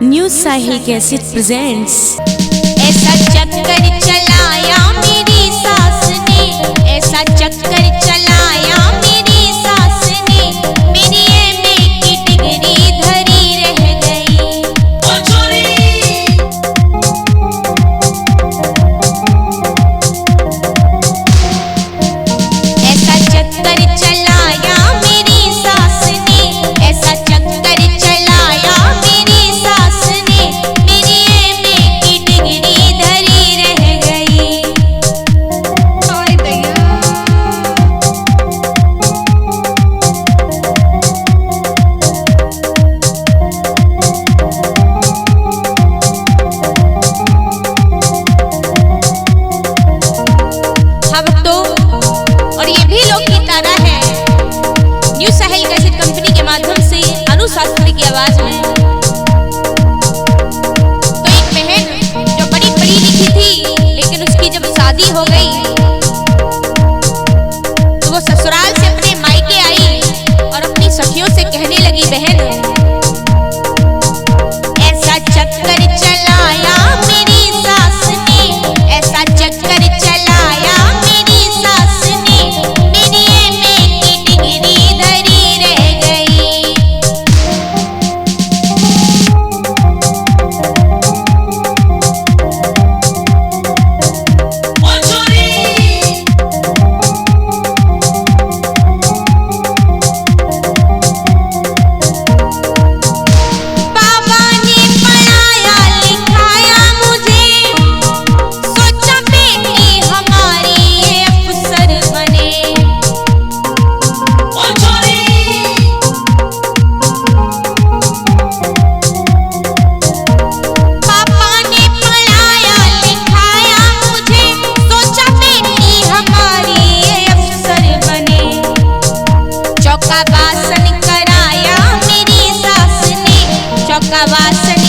New साहिल cassette presents. ऐसा चक्कर चलाया मेरी सास ने, ऐसा चक्कर चलाया मेरी सास ने, मेरी एमए की डिग्री धरी रह गई। ऐसा चक्कर चलाया मेरी सास ने, ऐसा चक्कर चलाया मेरी सास ने, मेरी एमए की डिग्री धरी रह गई। हाय दैया। हाँ भक्तों, और ये भी लोक की तरह है न्यू साहिल कैसेट कंपनी के माध्यम से अनु शास्त्री की आवाज में। तो एक बहन जो बड़ी पढ़ी लिखी थी, लेकिन उसकी जब शादी हो गई तो वो ससुराल से अपने मायके आई और अपनी सखियों से कहने लगी, बहन ऐसा चक्कर चलाया मेरी सास ने, ऐसा चक्कर चलाया मेरी सास ने, मेरी एमए की डिग्री धरी रह गई। बाबा ने पढ़ाया लिखाया मुझे, सोचा बेटी हमारी ये अफसर बने। पापा ने पढ़ाया लिखाया मुझे, सोचा बेटी हमारी ये अफसर बने। चौका बासन कराया मेरी सास ने, चौका बासन